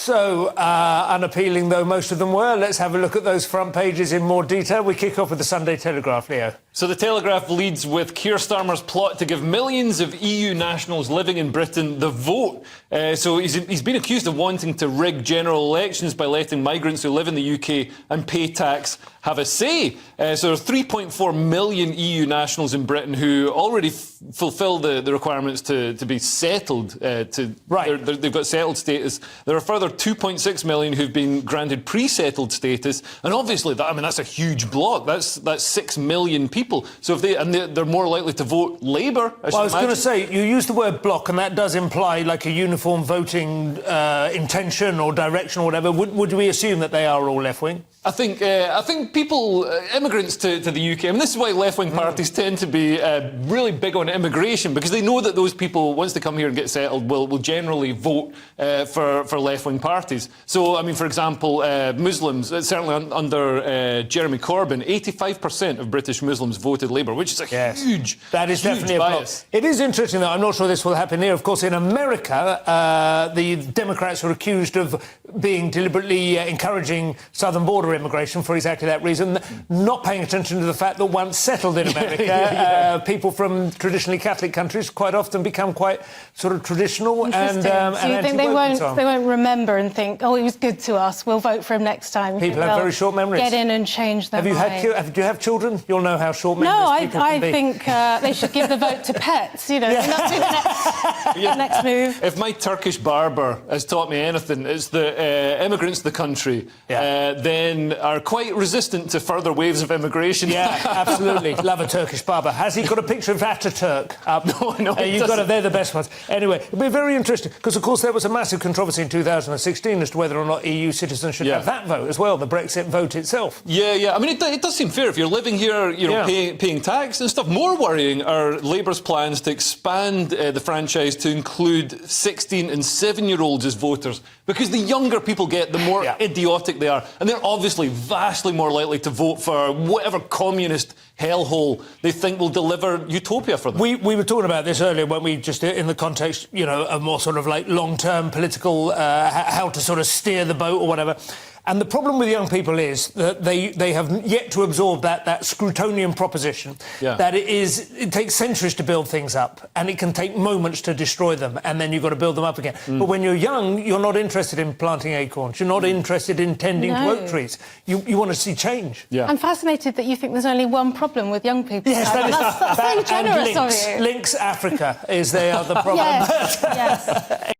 so unappealing though most of them were, let's have a look at those front pages in more detail. We kick off with the Sunday Telegraph, Leo. So the Telegraph leads with Keir Starmer's plot to give millions of EU nationals living in Britain the vote. So he's been accused of wanting to rig general elections by letting migrants who live in the UK and pay tax have a say. So there's 3.4 million EU nationals in Britain who already fulfil the requirements to be settled. They've got settled status. There are further 2.6 million who've been granted pre-settled status, and obviously that's a huge block. That's 6 million people. So if they're more likely to vote Labour. I was going to say, you use the word block, and that does imply like a uniform voting intention or direction or whatever. Would we assume that they are all left-wing? I think people, immigrants to the UK, this is why left-wing parties tend to be really big on immigration, because they know that those people, once they come here and get settled, will generally vote for left-wing parties. So, for example, Muslims, certainly under Jeremy Corbyn, 85% of British Muslims voted Labour, which is a huge That is huge definitely bias. A block. It is interesting, though. I'm not sure this will happen here. Of course, in America, the Democrats are accused of being deliberately encouraging southern border immigration for exactly that reason, not paying attention to the fact that once settled in America, people from traditionally Catholic countries quite often become quite sort of traditional and so you think they won't remember and think, oh, he was good to us, we'll vote for him next time? People have very short memories. Get in and change their mind. Do you have children? You'll know how short memories people can be. I think they should give the vote to pets, That's the next move. If my Turkish barber has taught me anything, it's that immigrants to the country then are quite resistant to further waves of immigration. Yeah, absolutely. Love a Turkish barber. Has he got a picture of Ataturk up? No, you've got it. They're the best ones. Anyway, it'll be very interesting, because, of course, there was a massive controversy in 2016 as to whether or not EU citizens should have that vote as well, the Brexit vote itself. Yeah. It does seem fair. If you're living here, paying tax and stuff. More worrying are Labour's plans to expand the franchise to include 16 and 7-year-olds as voters, because the younger people get, the more idiotic they are. And they're obviously vastly more likely to vote for whatever communist hellhole they think will deliver utopia for them. We were talking about this earlier when we just, in the context, a more sort of like long-term political, how to sort of steer the boat or whatever. And the problem with young people is that they have yet to absorb that Scrutonian proposition, that it takes centuries to build things up, and it can take moments to destroy them, and then you've got to build them up again. But when you're young, you're not interested in planting acorns. You're not interested in tending to oak trees. You want to see change. I'm fascinated that you think there's only one problem with young people. Yes, that's very generous of you. Links Africa is the other problem. Yes.